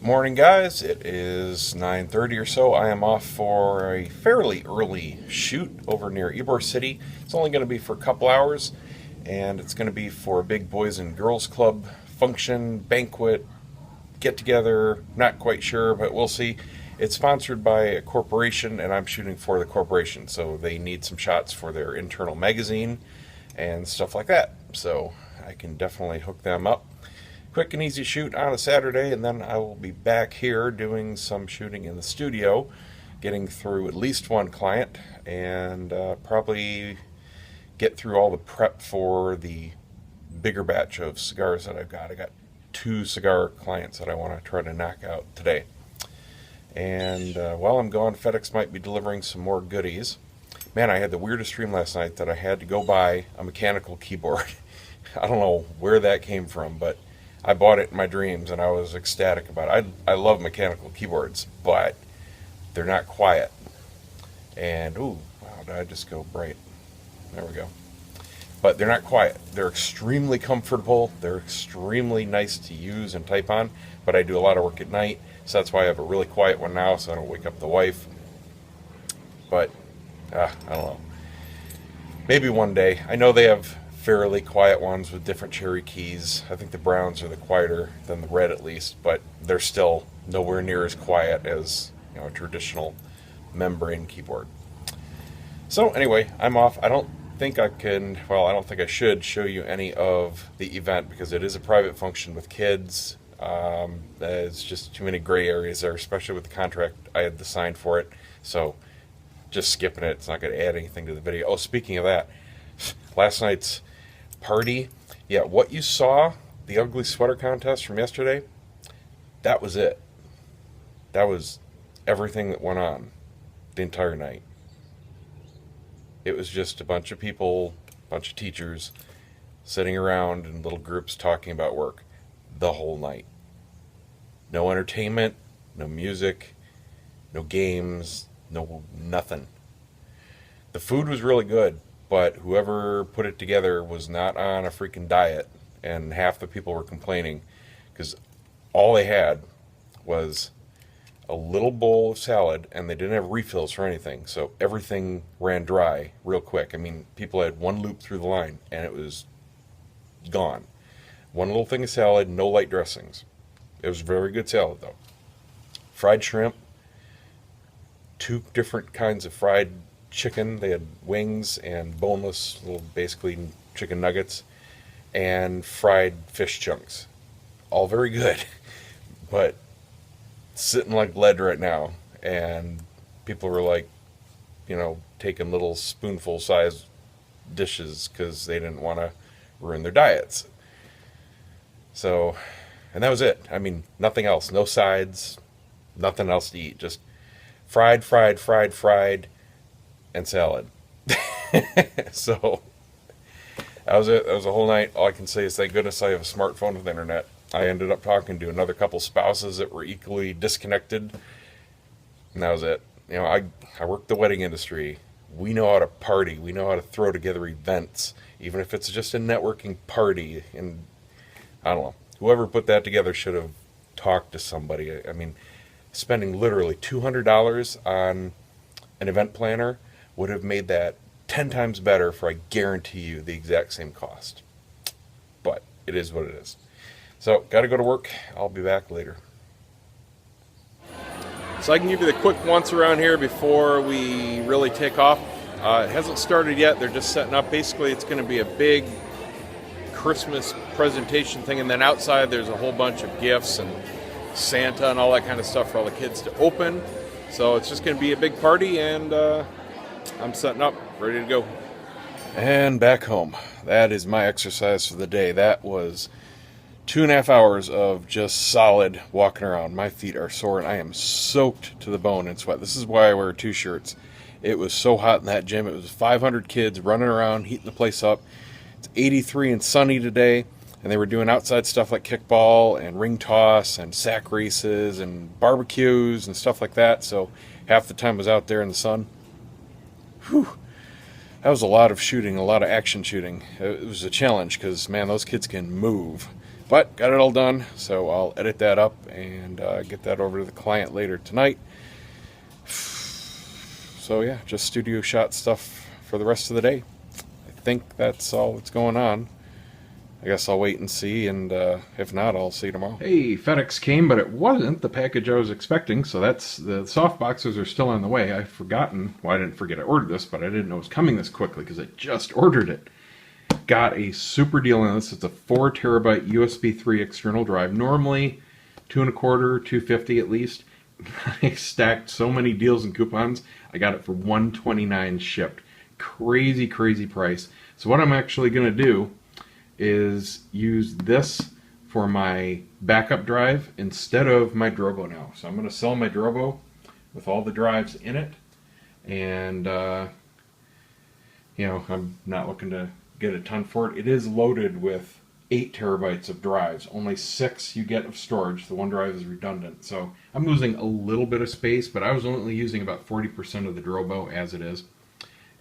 Morning, guys. It is 9:30 or so. I am off for a fairly early shoot over near Ybor City. It's only going to be for a couple hours, and it's going to be for a big Boys and Girls Club function, banquet, get together. Not quite sure, but we'll see. It's sponsored by a corporation, and I'm shooting for the corporation, so they need some shots for their internal magazine and stuff like that. So I can definitely hook them up. Quick and easy shoot on a Saturday, and then I will be back here doing some shooting in the studio, getting through at least one client, and probably get through all the prep for the bigger batch of cigars that I've got. I got two cigar clients that I want to try to knock out today. And while I'm gone, FedEx might be delivering some more goodies. Man, I had the weirdest dream last night that I had to go buy a mechanical keyboard. I don't know where that came from, but I bought it in my dreams and I was ecstatic about it. I love mechanical keyboards, but they're not quiet. And, ooh, wow, did I just go bright? There we go. But they're not quiet. They're extremely comfortable. They're extremely nice to use and type on, but I do a lot of work at night, so that's why I have a really quiet one now so I don't wake up the wife. But, I don't know. Maybe one day. I know they have fairly quiet ones with different cherry keys. I think the browns are the quieter than the red at least, but they're still nowhere near as quiet as a traditional membrane keyboard. So anyway, I'm off. I don't think I should show you any of the event because it is a private function with kids. There's just too many gray areas there, especially with the contract I had to sign for it. So just skipping it. It's not going to add anything to the video. Oh, speaking of that, last night's party, yeah, what you saw, the ugly sweater contest from yesterday, that was it. That was everything that went on the entire night. It was just a bunch of people, a bunch of teachers sitting around in little groups talking about work the whole night. No entertainment, no music, no games, no nothing. The food was really good, but whoever put it together was not on a freaking diet, and half the people were complaining because all they had was a little bowl of salad, and they didn't have refills for anything, so everything ran dry real quick. I mean, people had one loop through the line, and it was gone. One little thing of salad, no light dressings. It was very good salad, though. Fried shrimp, two different kinds of fried chicken. They had wings and boneless, little basically chicken nuggets, and fried fish chunks. All very good, but sitting like lead right now. And people were like, taking little spoonful size dishes because they didn't want to ruin their diets. So, and that was it. I mean, nothing else. No sides, nothing else to eat. Just fried, and salad. So that was it. That was a whole night. All I can say is thank goodness I have a smartphone with internet. I ended up talking to another couple spouses that were equally disconnected, and that was it. I work the wedding industry. We know how to party. We know how to throw together events, even if it's just a networking party. And I don't know. Whoever put that together should have talked to somebody. I mean, spending literally $200 on an event planner would have made that 10 times better for, I guarantee you, the exact same cost. But it is what it is. So, got to go to work. I'll be back later. So I can give you the quick once around here before we really take off. It hasn't started yet. They're just setting up. Basically, it's going to be a big Christmas presentation thing. And then outside, there's a whole bunch of gifts and Santa and all that kind of stuff for all the kids to open. So it's just going to be a big party, and I'm setting up, ready to go. And back home. That is my exercise for the day. That was 2.5 hours of just solid walking around. My feet are sore, and I am soaked to the bone in sweat. This is why I wear 2 shirts. It was so hot in that gym. It was 500 kids running around, heating the place up. It's 83 and sunny today, and they were doing outside stuff like kickball and ring toss and sack races and barbecues and stuff like that. So half the time I was out there in the sun. Whew. That was a lot of shooting, a lot of action shooting. It was a challenge because, man, those kids can move. But got it all done, so I'll edit that up and get that over to the client later tonight. So yeah, just studio shot stuff for the rest of the day. I think that's all that's going on. I guess I'll wait and see, and if not, I'll see you tomorrow. Hey, FedEx came, but it wasn't the package I was expecting, so that's the soft boxes are still on the way. I've forgotten, well, I didn't forget I ordered this, but I didn't know it was coming this quickly because I just ordered it. Got a super deal on this. It's a 4 terabyte USB 3 external drive. Normally $2.25, $2.50 at least. I stacked so many deals and coupons. I got it for $129 shipped. Crazy, crazy price. So what I'm actually going to do is use this for my backup drive instead of my Drobo now. So I'm going to sell my Drobo with all the drives in it, and you know, I'm not looking to get a ton for it. It is loaded with 8 terabytes of drives. Only 6 you get of storage. The one drive is redundant, so I'm losing a little bit of space, but I was only using about 40% of the Drobo as it is.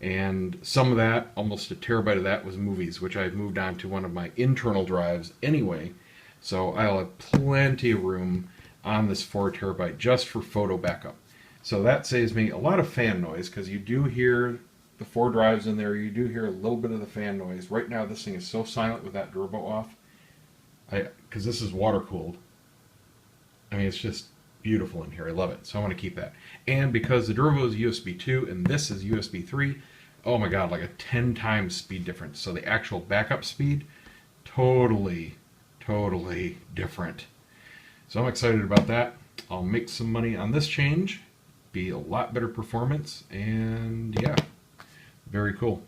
And some of that, almost a terabyte of that, was movies, which I've moved on to one of my internal drives anyway. So I'll have plenty of room on this 4 terabyte just for photo backup. So that saves me a lot of fan noise, because you do hear the 4 drives in there, you do hear a little bit of the fan noise. Right now this thing is so silent with that Drobo off, because this is water cooled. I mean, it's just beautiful in here. I love it. So I want to keep that. And because the Drobo is USB 2 and this is USB 3, oh my god, like a 10 times speed difference. So the actual backup speed, totally different. So I'm excited about that. I'll make some money on this change, be a lot better performance, and yeah, very cool.